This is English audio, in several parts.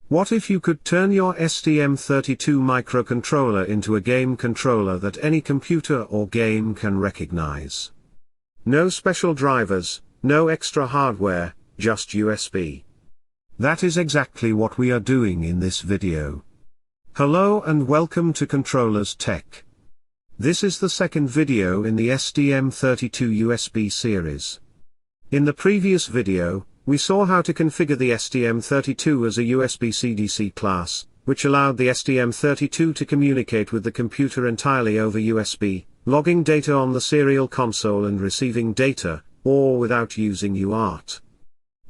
What if you could turn your STM32 microcontroller into a game controller that any computer or game can recognize? No special drivers, no extra hardware, just USB. That is exactly what we are doing in this video. Hello and welcome to Controllers Tech. This is the second video in the STM32 USB series. In the previous video, we saw how to configure the STM32 as a USB CDC class, which allowed the STM32 to communicate with the computer entirely over USB, logging data on the serial console and receiving data, or without using UART.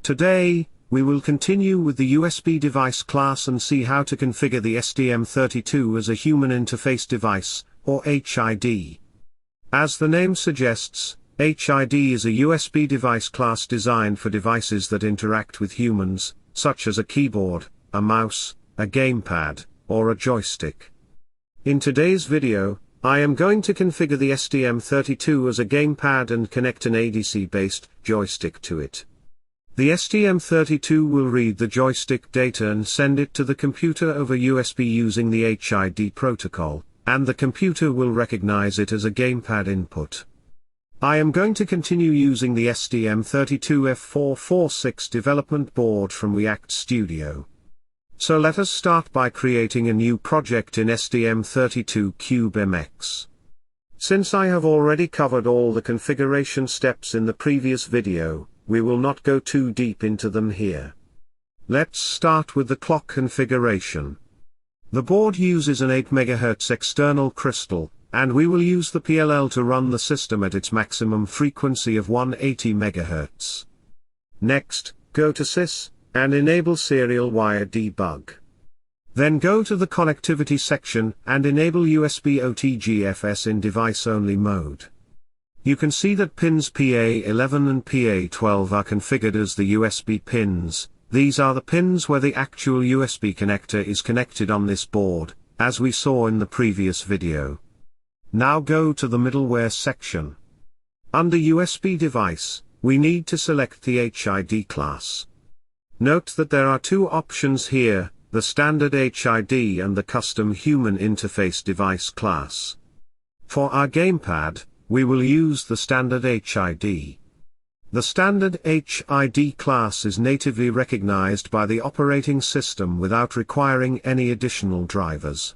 Today, we will continue with the USB device class and see how to configure the STM32 as a human interface device, or HID. As the name suggests, HID is a USB device class designed for devices that interact with humans, such as a keyboard, a mouse, a gamepad, or a joystick. In today's video, I am going to configure the STM32 as a gamepad and connect an ADC-based joystick to it. The STM32 will read the joystick data and send it to the computer over USB using the HID protocol, and the computer will recognize it as a gamepad input. I am going to continue using the STM32F446 development board from React Studio. So let us start by creating a new project in STM32CubeMX. Since I have already covered all the configuration steps in the previous video, we will not go too deep into them here. Let's start with the clock configuration. The board uses an 8 MHz external crystal, and we will use the PLL to run the system at its maximum frequency of 180 MHz. Next, go to Sys, and enable Serial Wire Debug. Then go to the Connectivity section and enable USB OTGFS in device-only mode. You can see that pins PA11 and PA12 are configured as the USB pins. These are the pins where the actual USB connector is connected on this board, as we saw in the previous video. Now go to the middleware section. Under USB device, we need to select the HID class. Note that there are two options here, the standard HID and the custom human interface device class. For our gamepad, we will use the standard HID. The standard HID class is natively recognized by the operating system without requiring any additional drivers.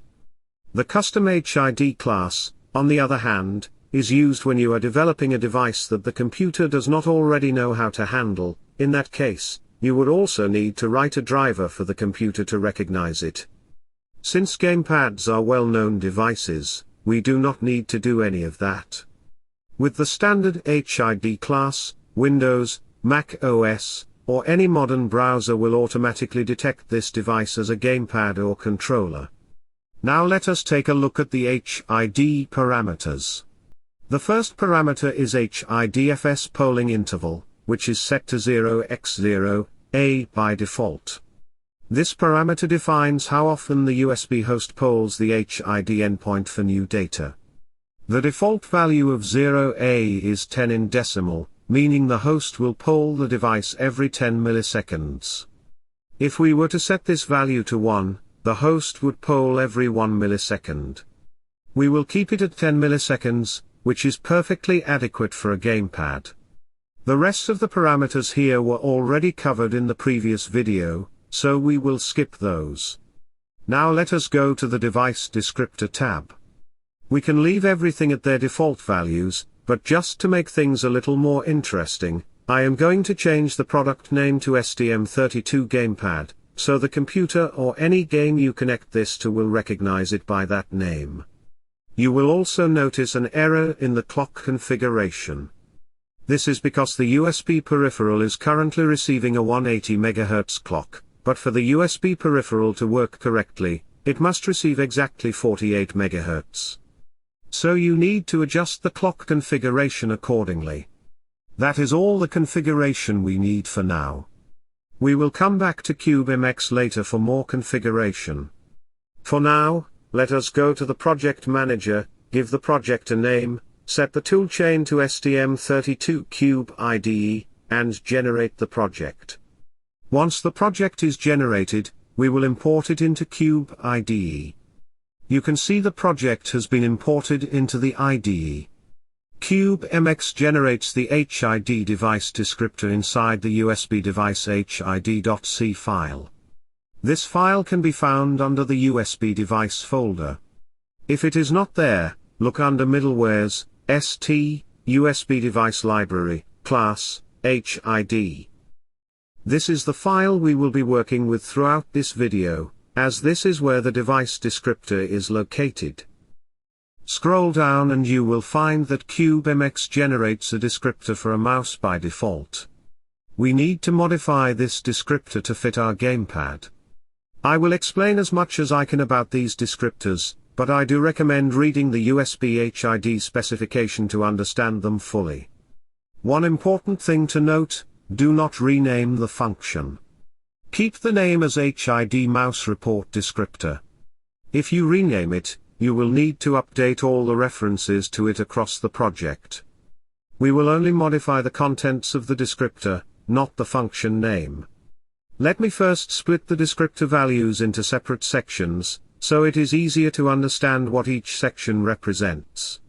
The custom HID class, on the other hand, is used when you are developing a device that the computer does not already know how to handle. In that case, you would also need to write a driver for the computer to recognize it. Since gamepads are well-known devices, we do not need to do any of that. With the standard HID class, Windows, macOS, or any modern browser will automatically detect this device as a gamepad or controller. Now let us take a look at the HID parameters. The first parameter is HIDFS polling interval, which is set to 0x0, by default. This parameter defines how often the USB host polls the HID endpoint for new data. The default value of 0A is 10 in decimal, meaning the host will poll the device every 10 milliseconds. If we were to set this value to 1, the host would poll every 1 millisecond. We will keep it at 10 milliseconds, which is perfectly adequate for a gamepad. The rest of the parameters here were already covered in the previous video, so we will skip those. Now let us go to the Device Descriptor tab. We can leave everything at their default values, but just to make things a little more interesting, I am going to change the product name to STM32 Gamepad, so the computer or any game you connect this to will recognize it by that name. You will also notice an error in the clock configuration. This is because the USB peripheral is currently receiving a 180 MHz clock, but for the USB peripheral to work correctly, it must receive exactly 48 MHz. So you need to adjust the clock configuration accordingly. That is all the configuration we need for now. We will come back to CubeMX later for more configuration. For now, let us go to the project manager, give the project a name, set the toolchain to STM32CubeIDE, and generate the project. Once the project is generated, we will import it into CubeIDE. You can see the project has been imported into the IDE. CubeMX generates the HID device descriptor inside the USB device HID.c file. This file can be found under the USB device folder. If it is not there, look under Middleware's, ST, USB device library, class, HID. This is the file we will be working with throughout this video, as this is where the device descriptor is located. Scroll down and you will find that CubeMX generates a descriptor for a mouse by default. We need to modify this descriptor to fit our gamepad. I will explain as much as I can about these descriptors, but I do recommend reading the USB HID specification to understand them fully. One important thing to note, do not rename the function. Keep the name as HID mouse report descriptor. If you rename it, you will need to update all the references to it across the project. We will only modify the contents of the descriptor, not the function name. Let me first split the descriptor values into separate sections, so it is easier to understand what each section represents.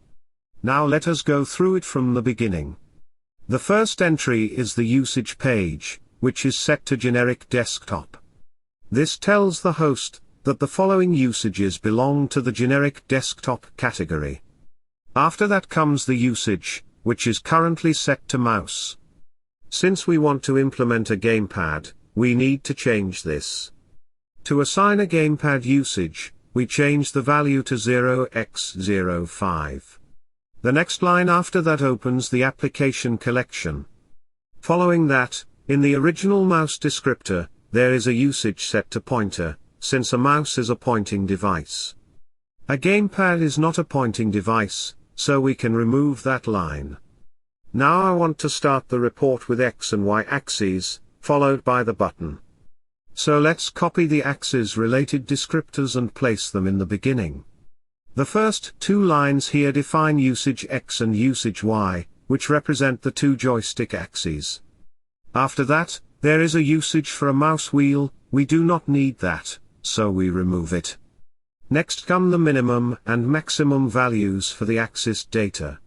Now let us go through it from the beginning. The first entry is the usage page, which is set to generic desktop. This tells the host that the following usages belong to the generic desktop category. After that comes the usage, which is currently set to mouse. Since we want to implement a gamepad, we need to change this. To assign a gamepad usage, we change the value to 0x05. The next line after that opens the application collection. Following that, in the original mouse descriptor, there is a usage set to pointer, since a mouse is a pointing device. A gamepad is not a pointing device, so we can remove that line. Now I want to start the report with X and Y axes, followed by the button. So let's copy the axes related descriptors and place them in the beginning. The first two lines here define usage X and usage Y, which represent the two joystick axes. After that, there is a usage for a mouse wheel. We do not need that, so we remove it. Next come the minimum and maximum values for the axis data.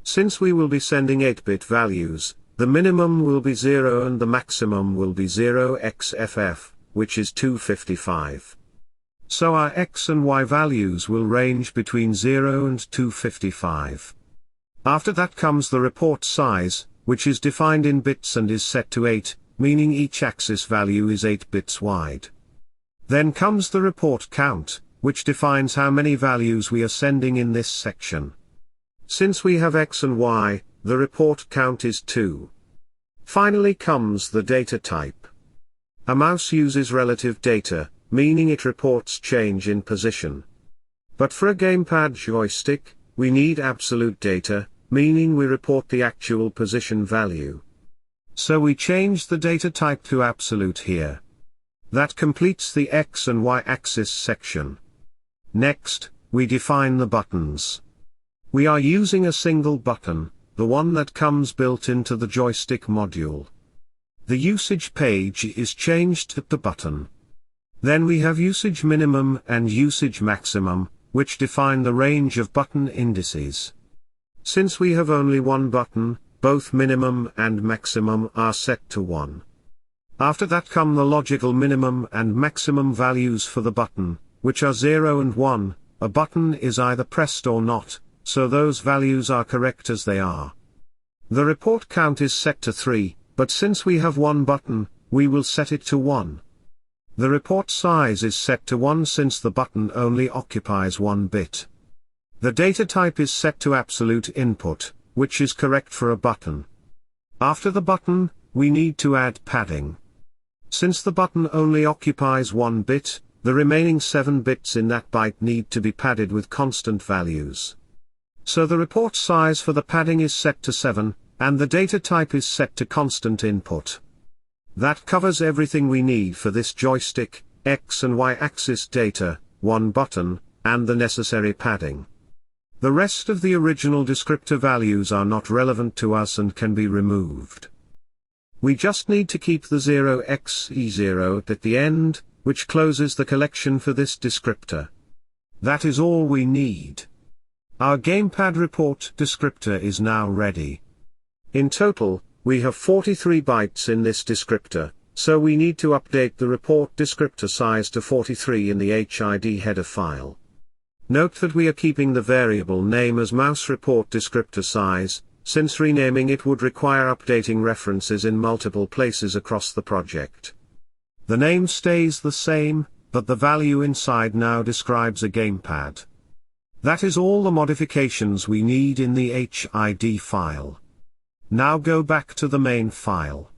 Since we will be sending 8-bit values, the minimum will be 0 and the maximum will be 0xFF, which is 255. So our X and Y values will range between 0 and 255. After that comes the report size, which is defined in bits and is set to 8, meaning each axis value is 8 bits wide. Then comes the report count, which defines how many values we are sending in this section. Since we have X and Y, the report count is 2. Finally comes the data type. A mouse uses relative data, meaning it reports change in position. But for a gamepad joystick, we need absolute data, meaning we report the actual position value. So we change the data type to absolute here. That completes the X and Y axis section. Next, we define the buttons. We are using a single button, the one that comes built into the joystick module. The usage page is changed to the button. Then we have usage minimum and usage maximum, which define the range of button indices. Since we have only one button, both minimum and maximum are set to 1. After that come the logical minimum and maximum values for the button, which are 0 and 1, a button is either pressed or not, so those values are correct as they are. The report count is set to 3, but since we have one button, we will set it to 1. The report size is set to 1 since the button only occupies 1 bit. The data type is set to absolute input, which is correct for a button. After the button, we need to add padding. Since the button only occupies 1 bit, the remaining 7 bits in that byte need to be padded with constant values. So the report size for the padding is set to 7, and the data type is set to constant input. That covers everything we need for this joystick, X and Y axis data, one button, and the necessary padding. The rest of the original descriptor values are not relevant to us and can be removed. We just need to keep the 0xe0 at the end, which closes the collection for this descriptor. That is all we need. Our gamepad report descriptor is now ready. In total, we have 43 bytes in this descriptor, so we need to update the report descriptor size to 43 in the HID header file. Note that we are keeping the variable name as mouse report descriptor size, since renaming it would require updating references in multiple places across the project. The name stays the same, but the value inside now describes a gamepad. That is all the modifications we need in the HID file. Now go back to the main file.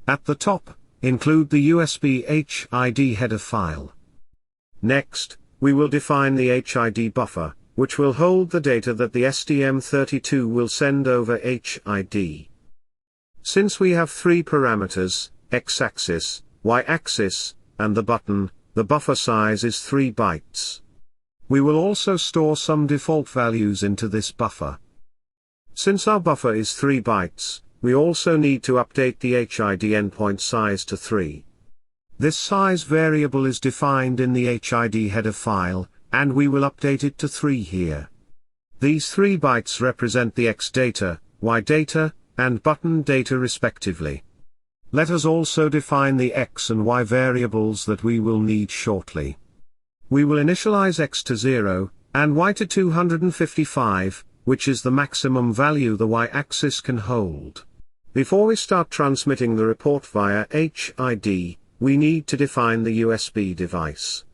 At the top, include the USB HID header file. Next, we will define the HID buffer, which will hold the data that the STM32 will send over HID. Since we have three parameters, x-axis, y-axis, and the button, the buffer size is 3 bytes. We will also store some default values into this buffer. Since our buffer is 3 bytes, we also need to update the HID endpoint size to 3. This size variable is defined in the HID header file, and we will update it to 3 here. These 3 bytes represent the X data, Y data, and button data respectively. Let us also define the X and Y variables that we will need shortly. We will initialize X to 0, and Y to 255, which is the maximum value the Y-axis can hold. Before we start transmitting the report via HID, we need to define the USB device.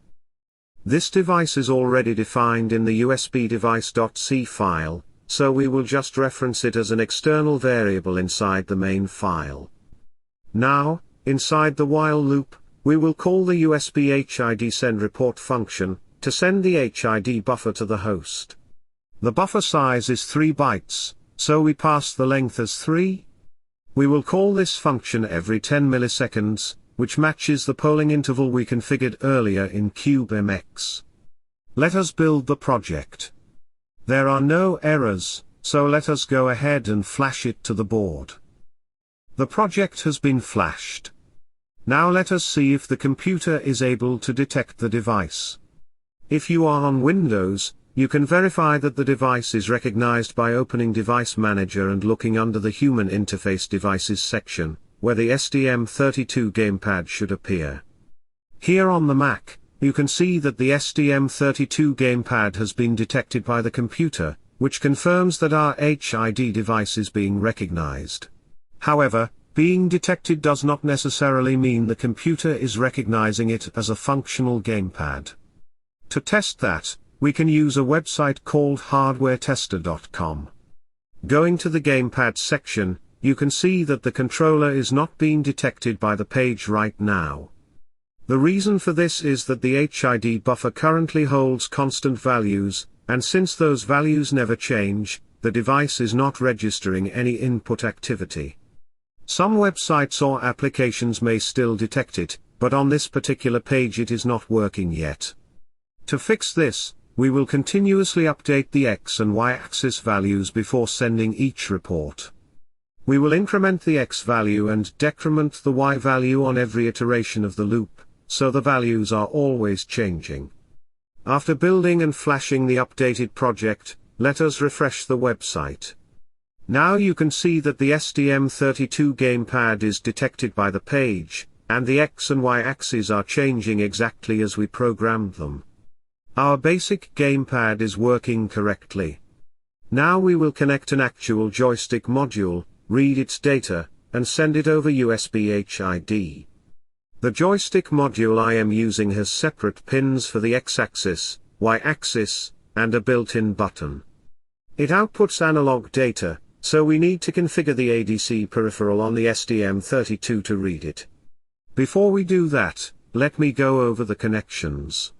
This device is already defined in the usbdevice.c file, so we will just reference it as an external variable inside the main file. Now, inside the while loop, we will call the USB HID send report function, to send the HID buffer to the host. The buffer size is 3 bytes, so we pass the length as 3. We will call this function every 10 milliseconds, which matches the polling interval we configured earlier in CubeMX. Let us build the project. There are no errors, so let us go ahead and flash it to the board. The project has been flashed. Now let us see if the computer is able to detect the device. If you are on Windows, you can verify that the device is recognized by opening Device Manager and looking under the Human Interface Devices section, where the STM32 gamepad should appear. Here on the Mac, you can see that the STM32 gamepad has been detected by the computer, which confirms that our HID device is being recognized. However, being detected does not necessarily mean the computer is recognizing it as a functional gamepad. To test that, we can use a website called hardwaretester.com. Going to the gamepad section, you can see that the controller is not being detected by the page right now. The reason for this is that the HID buffer currently holds constant values, and since those values never change, the device is not registering any input activity. Some websites or applications may still detect it, but on this particular page it is not working yet. To fix this, we will continuously update the X and Y axis values before sending each report. We will increment the X value and decrement the Y value on every iteration of the loop, so the values are always changing. After building and flashing the updated project, let us refresh the website. Now you can see that the STM32 gamepad is detected by the page, and the X and Y axes are changing exactly as we programmed them. Our basic gamepad is working correctly. Now we will connect an actual joystick module, read its data, and send it over USB HID. The joystick module I am using has separate pins for the X-axis, Y-axis, and a built-in button. It outputs analog data, so we need to configure the ADC peripheral on the STM32 to read it. Before we do that, let me go over the connections.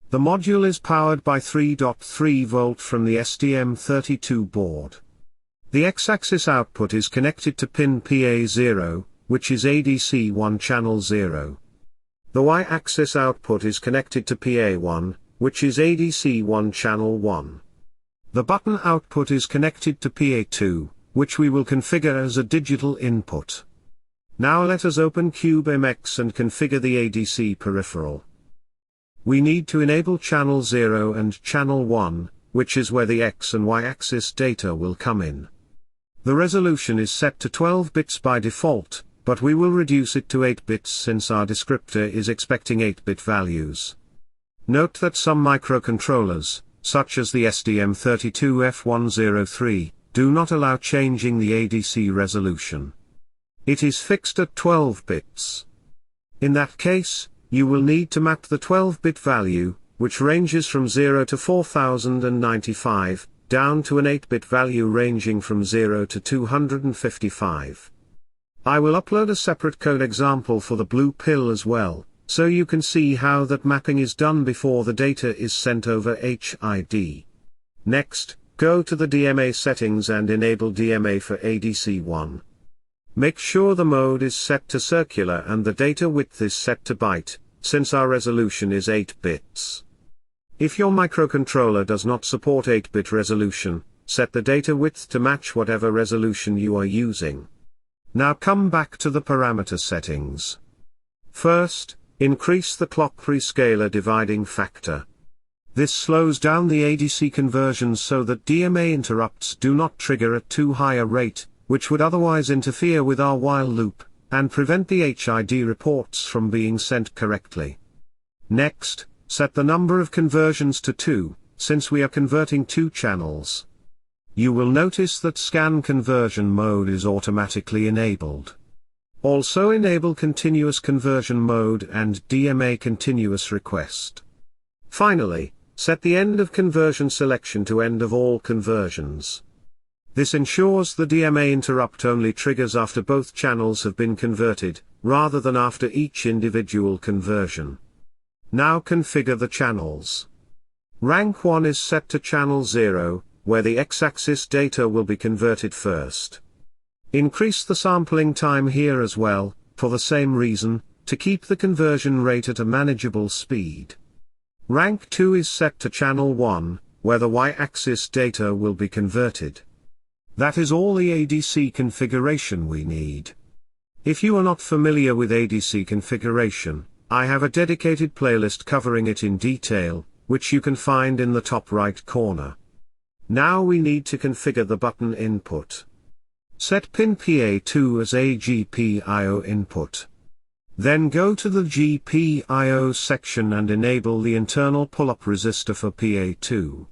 The module is powered by 3.3 volt from the STM32 board. The X-axis output is connected to pin PA0, which is ADC1 channel 0. The Y-axis output is connected to PA1, which is ADC1 channel 1. The button output is connected to PA2, which we will configure as a digital input. Now let us open CubeMX and configure the ADC peripheral. We need to enable channel 0 and channel 1, which is where the X and Y axis data will come in. The resolution is set to 12 bits by default, but we will reduce it to 8 bits since our descriptor is expecting 8-bit values. Note that some microcontrollers, such as the STM32F103, do not allow changing the ADC resolution. It is fixed at 12 bits. In that case, you will need to map the 12-bit value, which ranges from 0 to 4095, down to an 8-bit value ranging from 0 to 255. I will upload a separate code example for the blue pill as well, so you can see how that mapping is done before the data is sent over HID. Next, go to the DMA settings and enable DMA for ADC1. Make sure the mode is set to circular and the data width is set to byte, since our resolution is 8 bits. If your microcontroller does not support 8-bit resolution, set the data width to match whatever resolution you are using. Now come back to the parameter settings. First, increase the clock prescaler dividing factor. This slows down the ADC conversions so that DMA interrupts do not trigger at too high a rate, which would otherwise interfere with our while loop, and prevent the HID reports from being sent correctly. Next, set the number of conversions to 2, since we are converting 2 channels. You will notice that scan conversion mode is automatically enabled. Also enable continuous conversion mode and DMA continuous request. Finally, set the end of conversion selection to end of all conversions. This ensures the DMA interrupt only triggers after both channels have been converted, rather than after each individual conversion. Now configure the channels. Rank 1 is set to channel 0, where the X-axis data will be converted first. Increase the sampling time here as well, for the same reason, to keep the conversion rate at a manageable speed. Rank 2 is set to channel 1, where the Y-axis data will be converted. That is all the ADC configuration we need. If you are not familiar with ADC configuration, I have a dedicated playlist covering it in detail, which you can find in the top right corner. Now we need to configure the button input. Set pin PA2 as a GPIO input. Then go to the GPIO section and enable the internal pull-up resistor for PA2.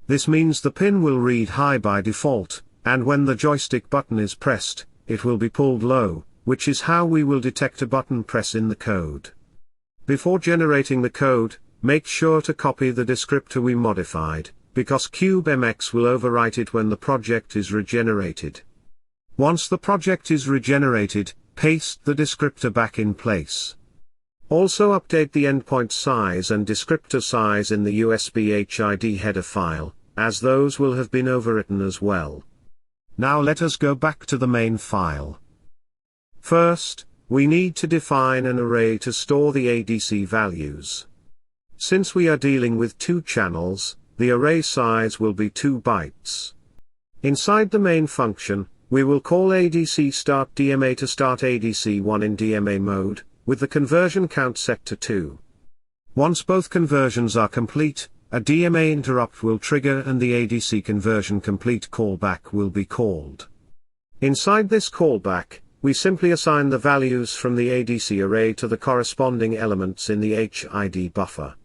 This means the pin will read high by default, and when the joystick button is pressed, it will be pulled low, which is how we will detect a button press in the code. Before generating the code, make sure to copy the descriptor we modified, because CubeMX will overwrite it when the project is regenerated. Once the project is regenerated, paste the descriptor back in place. Also update the endpoint size and descriptor size in the USB HID header file, as those will have been overwritten as well. Now let us go back to the main file. First, we need to define an array to store the ADC values. Since we are dealing with 2 channels, the array size will be 2 bytes. Inside the main function, we will call ADC start DMA to start ADC1 in DMA mode, with the conversion count set to 2. Once both conversions are complete, a DMA interrupt will trigger and the ADC conversion complete callback will be called. Inside this callback, we simply assign the values from the ADC array to the corresponding elements in the HID buffer.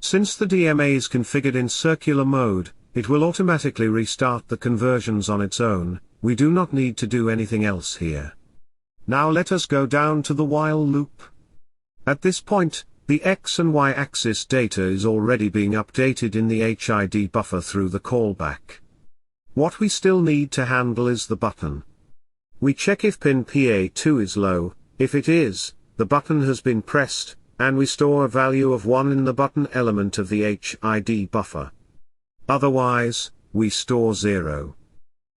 Since the DMA is configured in circular mode, it will automatically restart the conversions on its own. We do not need to do anything else here. Now let us go down to the while loop. At this point, the X and Y axis data is already being updated in the HID buffer through the callback. What we still need to handle is the button. We check if pin PA2 is low. If it is, the button has been pressed, and we store a value of 1 in the button element of the HID buffer. Otherwise, we store 0.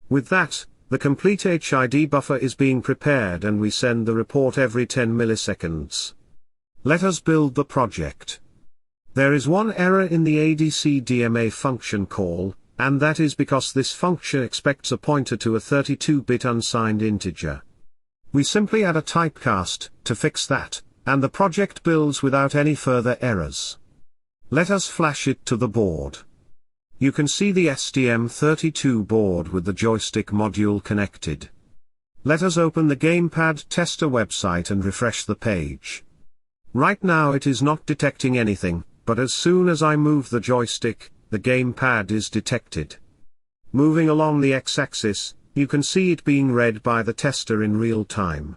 With that, the complete HID buffer is being prepared and we send the report every 10 milliseconds. Let us build the project. There is one error in the ADC+DMA function call, and that is because this function expects a pointer to a 32-bit unsigned integer. We simply add a typecast to fix that, and the project builds without any further errors. Let us flash it to the board. You can see the STM32 board with the joystick module connected. Let us open the Gamepad tester website and refresh the page. Right now it is not detecting anything, but as soon as I move the joystick, the gamepad is detected. Moving along the x-axis, you can see it being read by the tester in real time.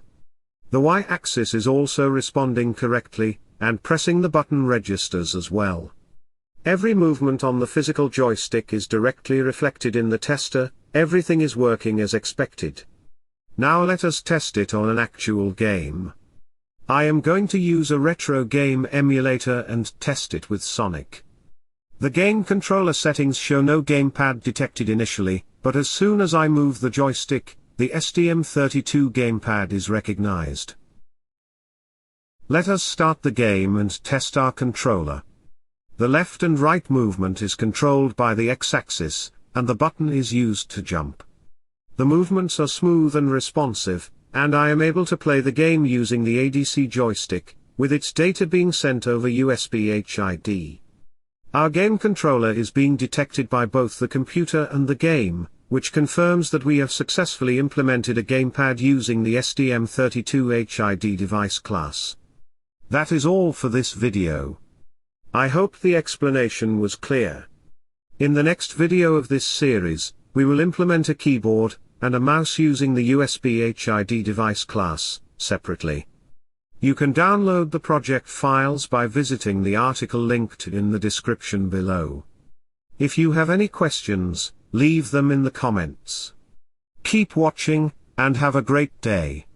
The y-axis is also responding correctly, and pressing the button registers as well. Every movement on the physical joystick is directly reflected in the tester. Everything is working as expected. Now let us test it on an actual game. I am going to use a retro game emulator and test it with Sonic. The game controller settings show no gamepad detected initially, but as soon as I move the joystick, the STM32 gamepad is recognized. Let us start the game and test our controller. The left and right movement is controlled by the x-axis, and the button is used to jump. The movements are smooth and responsive, and I am able to play the game using the ADC joystick, with its data being sent over USB HID. Our game controller is being detected by both the computer and the game, which confirms that we have successfully implemented a gamepad using the STM32 HID device class. That is all for this video. I hope the explanation was clear. In the next video of this series, we will implement a keyboard and a mouse using the USB HID device class separately. You can download the project files by visiting the article linked in the description below. If you have any questions, leave them in the comments. Keep watching, and have a great day.